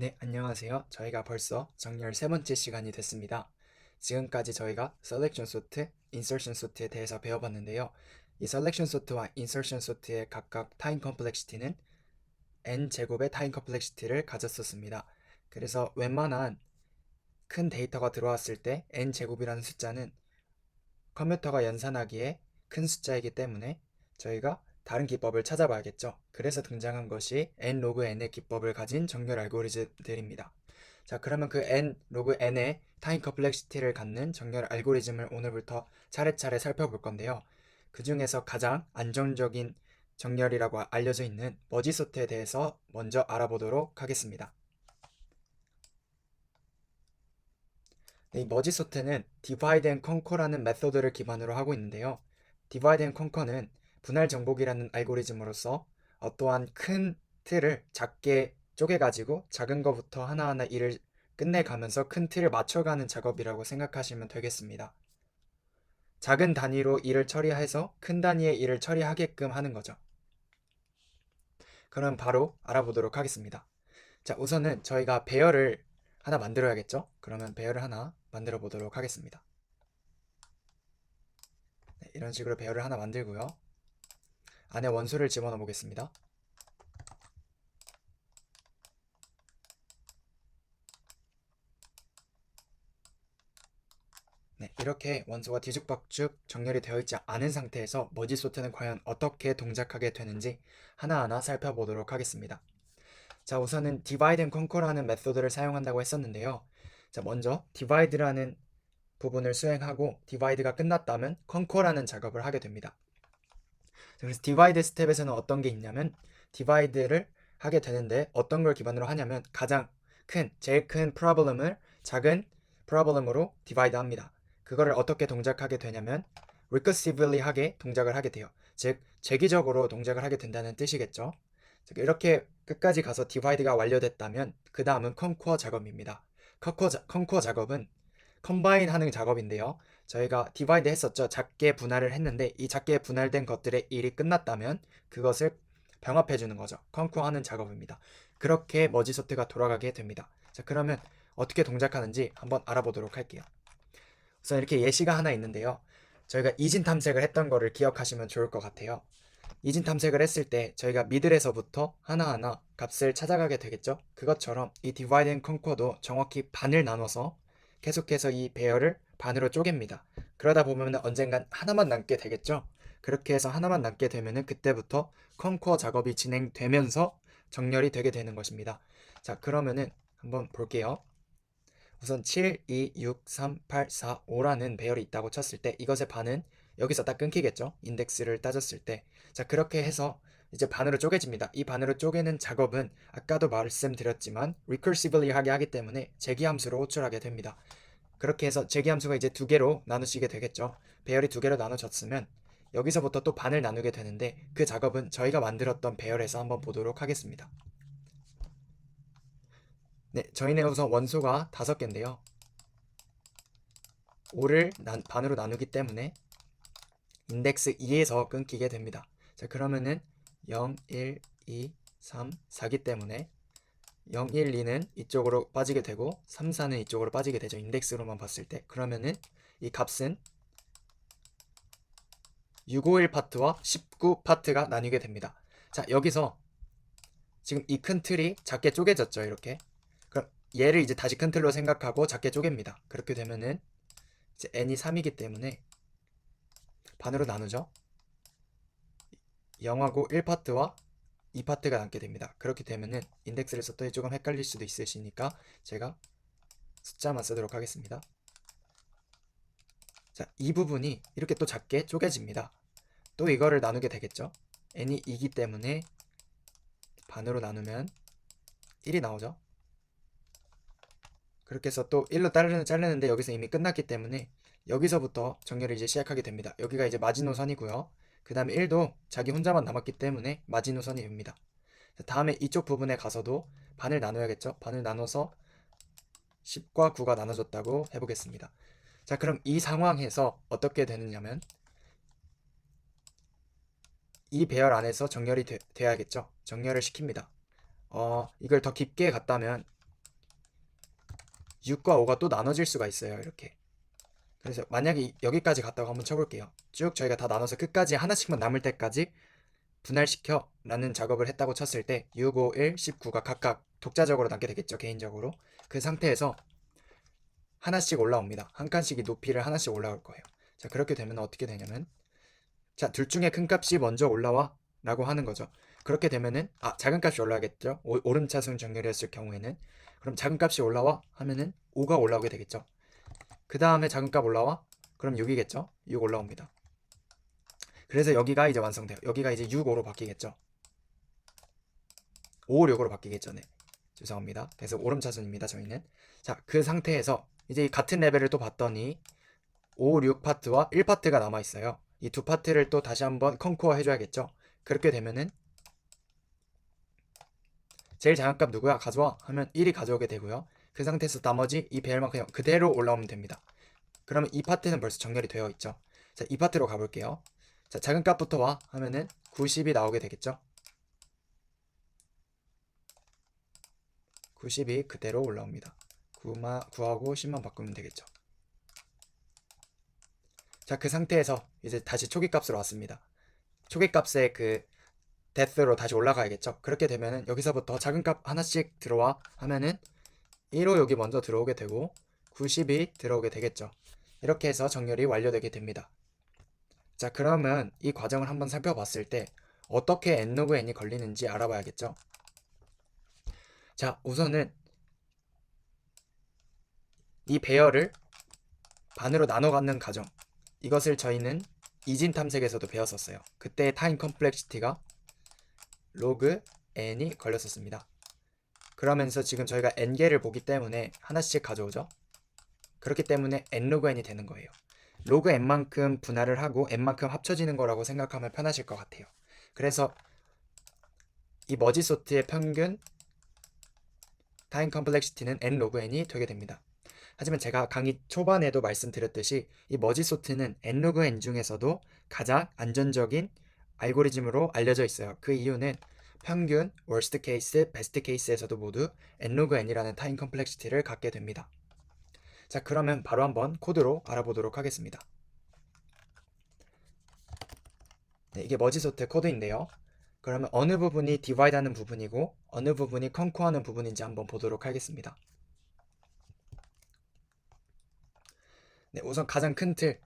네, 안녕하세요. 저희가 벌써 정렬 세 번째 시간이 됐습니다. 지금까지 저희가 Selection Sort, Insertion Sort에 대해서 배워봤는데요. 이 Selection Sort와 Insertion Sort의 각각 타임 컴플렉시티는 n제곱의 타임 컴플렉시티를 가졌었습니다. 그래서 웬만한 큰 데이터가 들어왔을 때 n제곱이라는 숫자는 컴퓨터가 연산하기에 큰 숫자이기 때문에 저희가 다른 기법을 찾아봐야겠죠. 그래서 등장한 것이 n 로그 n의 기법을 가진 정렬 알고리즘들입니다. 자, 그러면 그 n 로그 n의 타임 컴플렉시티를 갖는 정렬 알고리즘을 오늘부터 차례차례 살펴볼 건데요. 그 중에서 가장 안정적인 정렬이라고 알려져 있는 머지 소트에 대해서 먼저 알아보도록 하겠습니다. 네, 이 머지 소트는 divide and conquer라는 메소드를 기반으로 하고 있는데요. divide and conquer는 분할 정복이라는 알고리즘으로서 어떠한 큰 틀을 작게 쪼개가지고 작은 것부터 하나하나 일을 끝내가면서 큰 틀을 맞춰가는 작업이라고 생각하시면 되겠습니다. 작은 단위로 일을 처리해서 큰 단위의 일을 처리하게끔 하는 거죠. 그럼 바로 알아보도록 하겠습니다. 자, 우선은 저희가 배열을 하나 만들어야겠죠? 그러면 배열을 하나 만들어 보도록 하겠습니다. 네, 이런 식으로 배열을 하나 만들고요. 안에 원소를 집어넣어 보겠습니다. 네, 이렇게 원소가 뒤죽박죽 정렬이 되어 있지 않은 상태에서 머지 소트는 과연 어떻게 동작하게 되는지 하나하나 살펴보도록 하겠습니다. 자, 우선은 divide and conquer라는 메소드를 사용한다고 했었는데요. 자, 먼저 divide라는 부분을 수행하고 divide가 끝났다면 conquer라는 작업을 하게 됩니다. 그래서 divide 스텝에서는 어떤 게 있냐면 divide를 하게 되는데 어떤 걸 기반으로 하냐면 가장 큰, 제일 큰 problem을 작은 problem으로 divide 합니다. 그거를 어떻게 동작하게 되냐면 recursively 하게 동작을 하게 돼요. 즉, 재기적으로 동작을 하게 된다는 뜻이겠죠. 즉, 이렇게 끝까지 가서 divide가 완료됐다면 그 다음은 conquer 작업입니다. conquer 작업은 컴바인 하는 작업인데요. 저희가 디바이드 했었죠. 작게 분할을 했는데 이 작게 분할된 것들의 일이 끝났다면 그것을 병합해 주는 거죠. 컨쿠어하는 작업입니다. 그렇게 머지 소트가 돌아가게 됩니다. 자, 그러면 어떻게 동작하는지 한번 알아보도록 할게요. 우선 이렇게 예시가 하나 있는데요. 저희가 이진 탐색을 했던 거를 기억하시면 좋을 것 같아요. 이진 탐색을 했을 때 저희가 미들에서부터 하나하나 값을 찾아가게 되겠죠. 그것처럼 이 divide and conquer도 정확히 반을 나눠서 계속해서 이 배열을 반으로 쪼갭니다. 그러다 보면 언젠간 하나만 남게 되겠죠. 그렇게 해서 하나만 남게 되면은 그때부터 conquer 작업이 진행되면서 정렬이 되게 되는 것입니다. 자, 그러면은 한번 볼게요. 우선 7, 2, 6, 3, 8, 4, 5라는 배열이 있다고 쳤을 때 이것의 반은 여기서 딱 끊기겠죠. 인덱스를 따졌을 때. 자, 그렇게 해서 이제 반으로 쪼개집니다. 이 반으로 쪼개는 작업은 아까도 말씀드렸지만 recursively 하게 하기 때문에 재기함수로 호출하게 됩니다. 그렇게 해서 재기함수가 이제 두 개로 나누시게 되겠죠. 배열이 두 개로 나눠졌으면 여기서부터 또 반을 나누게 되는데 그 작업은 저희가 만들었던 배열에서 한번 보도록 하겠습니다. 네, 저희는 우선 원소가 5개인데요. 5를 반으로 나누기 때문에 인덱스 2에서 끊기게 됩니다. 자, 그러면은 0, 1, 2, 3, 4기 때문에 0, 1, 2는 이쪽으로 빠지게 되고 3, 4는 이쪽으로 빠지게 되죠. 인덱스로만 봤을 때. 그러면은 이 값은 651 파트와 19 파트가 나뉘게 됩니다. 자, 여기서 지금 이 큰 틀이 작게 쪼개졌죠. 이렇게. 그럼 얘를 이제 다시 큰 틀로 생각하고 작게 쪼갭니다. 그렇게 되면은 이제 n이 3이기 때문에 반으로 나누죠. 0하고 1파트와 2파트가 남게 됩니다. 그렇게 되면은 인덱스를 썼더니 조금 헷갈릴 수도 있으시니까 제가 숫자만 쓰도록 하겠습니다. 자, 이 부분이 이렇게 또 작게 쪼개집니다. 또 이거를 나누게 되겠죠. n이 2기 때문에 반으로 나누면 1이 나오죠. 그렇게 해서 또 1로 자르는데 여기서 이미 끝났기 때문에 여기서부터 정렬을 이제 시작하게 됩니다. 여기가 이제 마지노선이고요. 그 다음에 1도 자기 혼자만 남았기 때문에 마지노선이 됩니다. 다음에 이쪽 부분에 가서도 반을 나눠야겠죠. 반을 나눠서 10과 9가 나눠졌다고 해보겠습니다. 자, 그럼 이 상황에서 어떻게 되느냐면 이 배열 안에서 정렬이 돼야겠죠. 정렬을 시킵니다. 이걸 더 깊게 갔다면 6과 5가 또 나눠질 수가 있어요. 이렇게. 그래서 만약에 여기까지 갔다고 한번 쳐볼게요. 쭉 저희가 다 나눠서 끝까지 하나씩만 남을 때까지 분할시켜 라는 작업을 했다고 쳤을 때 6, 5, 1, 19가 각각 독자적으로 남게 되겠죠. 개인적으로. 그 상태에서 하나씩 올라옵니다. 한 칸씩 높이를 하나씩 올라올 거예요. 자, 그렇게 되면 어떻게 되냐면, 자, 둘 중에 큰 값이 먼저 올라와 라고 하는 거죠. 그렇게 되면은 작은 값이 올라가겠죠. 오름차순 정렬이었을 경우에는. 그럼 작은 값이 올라와 하면은 5가 올라오게 되겠죠. 그 다음에 작은 값 올라와? 그럼 6이겠죠. 6 올라옵니다. 그래서 여기가 이제 완성돼요. 여기가 이제 6, 5로 바뀌겠죠. 5, 6으로 바뀌겠죠. 네. 죄송합니다. 그래서 오름차순입니다. 저희는. 자, 그 상태에서 이제 같은 레벨을 또 봤더니 5, 6 파트와 1 파트가 남아있어요. 이 두 파트를 또 다시 한번 컨코어 해줘야겠죠. 그렇게 되면은 제일 작은 값 누구야? 가져와 하면 1이 가져오게 되고요. 그 상태에서 나머지 이 배열만 그냥 그대로 올라오면 됩니다. 그러면 이 파트는 벌써 정렬이 되어 있죠. 자, 이 파트로 가볼게요. 자, 작은 값부터 와 하면은 90이 나오게 되겠죠. 90이 그대로 올라옵니다. 9하고 10만 바꾸면 되겠죠. 자, 그 상태에서 이제 다시 초기 값으로 왔습니다. 초기 값의 그 데스로 다시 올라가야겠죠. 그렇게 되면은 여기서부터 작은 값 하나씩 들어와 하면은 1호 여기 먼저 들어오게 되고 90이 들어오게 되겠죠. 이렇게 해서 정렬이 완료되게 됩니다. 자, 그러면 이 과정을 한번 살펴봤을 때 어떻게 n로그 n이 걸리는지 알아봐야겠죠. 자, 우선은 이 배열을 반으로 나눠 갖는 과정, 이것을 저희는 이진 탐색에서도 배웠었어요. 그때 타임 컴플렉시티가 로그 n이 걸렸었습니다. 그러면서 지금 저희가 n개를 보기 때문에 하나씩 가져오죠. 그렇기 때문에 n로그 n이 되는 거예요. 로그 n만큼 분할을 하고 n만큼 합쳐지는 거라고 생각하면 편하실 것 같아요. 그래서 이 머지소트의 평균 타임 컴플렉시티는 n 로그 n이 되게 됩니다. 하지만 제가 강의 초반에도 말씀드렸듯이 이 머지소트는 n 로그 n 중에서도 가장 안전적인 알고리즘으로 알려져 있어요. 그 이유는 평균, worst case, best case에서도 모두 n 로그 n이라는 타임 컴플렉시티를 갖게 됩니다. 자, 그러면 바로 한번 코드로 알아보도록 하겠습니다. 네, 이게 머지소트 코드인데요. 그러면 어느 부분이 divide 하는 부분이고 어느 부분이 conquer 하는 부분인지 한번 보도록 하겠습니다. 네, 우선 가장 큰 틀,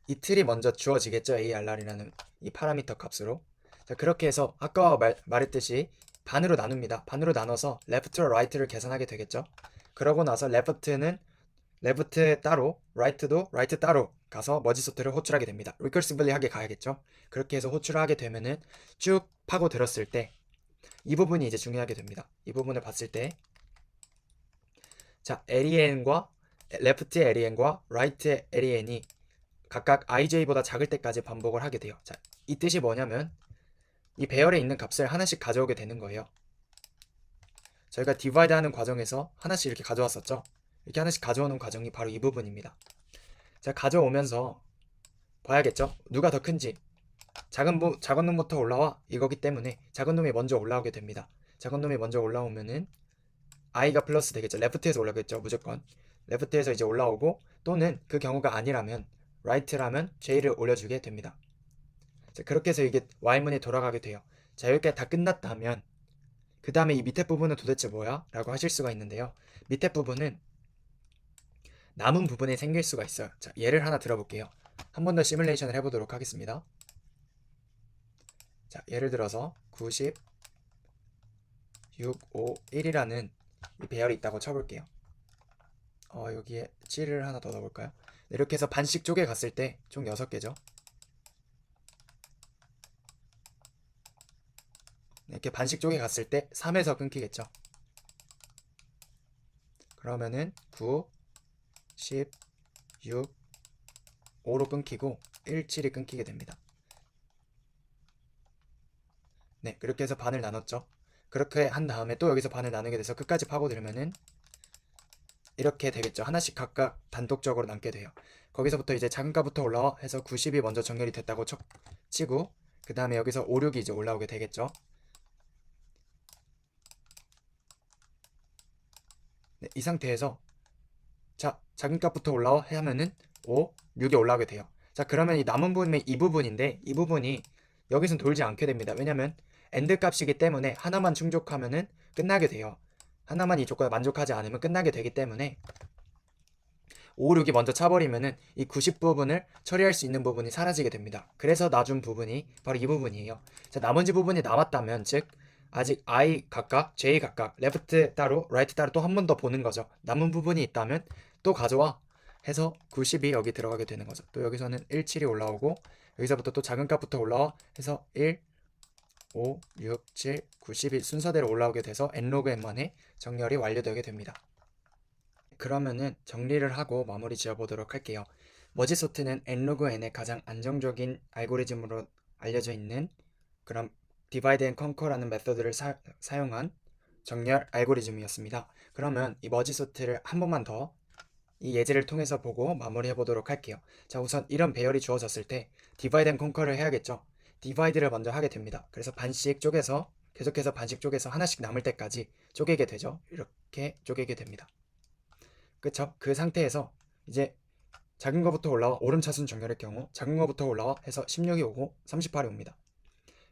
이 틀이 먼저 주어지겠죠. ARR이라는 이 파라미터 값으로. 자, 그렇게 해서 아까 말했듯이 반으로 나눕니다. 반으로 나눠서 left와 right를 계산하게 되겠죠. 그러고 나서 left는 left 따로, right도 right 따로 가서 머지소트를 호출하게 됩니다. recursively 하게 가야겠죠. 그렇게 해서 호출하게 되면은 쭉 파고 들었을 때 이 부분이 이제 중요하게 됩니다. 이 부분을 봤을 때 자, LEN과 left의 LEN과 right의 LEN이 각각 ij보다 작을 때까지 반복을 하게 돼요. 자, 이 뜻이 뭐냐면 이 배열에 있는 값을 하나씩 가져오게 되는 거예요. 저희가 divide 하는 과정에서 하나씩 이렇게 가져왔었죠. 이렇게 하나씩 가져오는 과정이 바로 이 부분입니다. 자, 가져오면서 봐야겠죠. 누가 더 큰지. 작은 놈부터 올라와 이거기 때문에 작은 놈이 먼저 올라오게 됩니다. 작은 놈이 먼저 올라오면은 i가 플러스 되겠죠. 레프트에서 올라오겠죠. 무조건. 레프트에서 이제 올라오고 또는 그 경우가 아니라면 right라면 j를 올려주게 됩니다. 자, 그렇게 해서 이게 y문이 돌아가게 돼요. 자, 여기까지 다 끝났다면 그 다음에 이 밑에 부분은 도대체 뭐야? 라고 하실 수가 있는데요. 밑에 부분은 남은 부분이 생길 수가 있어요. 자, 예를 하나 들어볼게요. 한 번 더 시뮬레이션을 해보도록 하겠습니다. 자, 예를 들어서 90, 6, 5, 1이라는 이 배열이 있다고 쳐볼게요. 여기에 7을 하나 더 넣어볼까요? 네, 이렇게 해서 반씩 쪼개 갔을 때 총 6개죠. 네, 이렇게 반씩 쪼개 갔을 때 3에서 끊기겠죠. 그러면은 9, 10, 6, 5로 끊기고 1, 7이 끊기게 됩니다. 네, 그렇게 해서 반을 나눴죠. 그렇게 한 다음에 또 여기서 반을 나누게 돼서 끝까지 파고들면은 이렇게 되겠죠. 하나씩 각각 단독적으로 남게 돼요. 거기서부터 이제 작은가부터 올라와 해서 90이 먼저 정렬이 됐다고 치고 그 다음에 여기서 5, 6이 이제 올라오게 되겠죠. 네, 이 상태에서 자, 작은 값부터 올라와 하면은 5, 6이 올라오게 돼요. 자, 그러면 이 남은 부분이 이 부분인데 이 부분이 여기선 돌지 않게 됩니다. 왜냐면 엔드 값이기 때문에 하나만 충족하면은 끝나게 돼요. 하나만 이 조건에 만족하지 않으면 끝나게 되기 때문에 5, 6이 먼저 차버리면은 이 90 부분을 처리할 수 있는 부분이 사라지게 됩니다. 그래서 놔준 부분이 바로 이 부분이에요. 자, 나머지 부분이 남았다면 즉 아직 I 각각, J 각각, 레프트 따로, 라이트 따로 또 한 번 더 보는 거죠. 남은 부분이 있다면 또 가져와 해서 90이 여기 들어가게 되는 거죠. 또 여기서는 1, 7이 올라오고 여기서부터 또 작은 값부터 올라와 해서 1, 5, 6, 7, 90이 순서대로 올라오게 돼서 n로그 n만의 정렬이 완료되게 됩니다. 그러면은 정리를 하고 마무리 지어보도록 할게요. 머지소트는 n로그 n의 가장 안정적인 알고리즘으로 알려져 있는 그런 디바이드 앤 컨커라는 메서드를 사용한 정렬 알고리즘이었습니다. 그러면 이 머지소트를 한 번만 더 이 예제를 통해서 보고 마무리해 보도록 할게요. 자, 우선 이런 배열이 주어졌을 때 디바이드 앤 컨커를 해야겠죠. 디바이드를 먼저 하게 됩니다. 그래서 반씩 쪼개서 계속해서 반씩 쪼개서 하나씩 남을 때까지 쪼개게 되죠. 이렇게 쪼개게 됩니다. 그쵸? 그 상태에서 이제 작은 거부터 올라와 오름차순 정렬의 경우 작은 거부터 올라와 해서 16이 오고 38이 옵니다.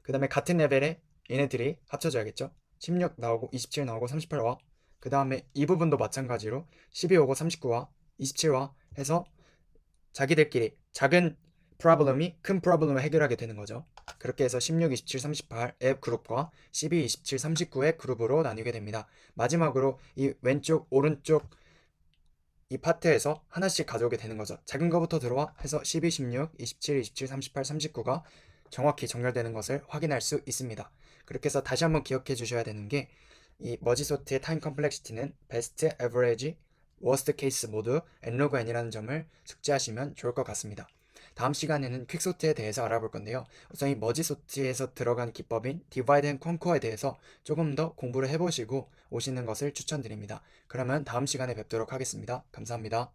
그 다음에 같은 레벨에 얘네들이 합쳐져야겠죠? 16 나오고 27 나오고 38와 그 다음에 이 부분도 마찬가지로 12 오고 39와 27와 해서 자기들끼리 작은 프로블럼이 큰 프로블럼을 해결하게 되는 거죠. 그렇게 해서 16, 27, 38의 그룹과 12, 27, 39의 그룹으로 나뉘게 됩니다. 마지막으로 이 왼쪽, 오른쪽 이 파트에서 하나씩 가져오게 되는 거죠. 작은 거부터 들어와 해서 12, 16, 27, 27, 38, 39가 정확히 정렬되는 것을 확인할 수 있습니다. 그렇게 해서 다시 한번 기억해 주셔야 되는 게 이 머지소트의 타임 컴플렉시티는 베스트, 에버리지, 워스트 케이스 모두 n로그 n이라는 점을 숙지하시면 좋을 것 같습니다. 다음 시간에는 퀵소트에 대해서 알아볼 건데요. 우선 이 머지소트에서 들어간 기법인 디바이드 앤 컨커에 대해서 조금 더 공부를 해보시고 오시는 것을 추천드립니다. 그러면 다음 시간에 뵙도록 하겠습니다. 감사합니다.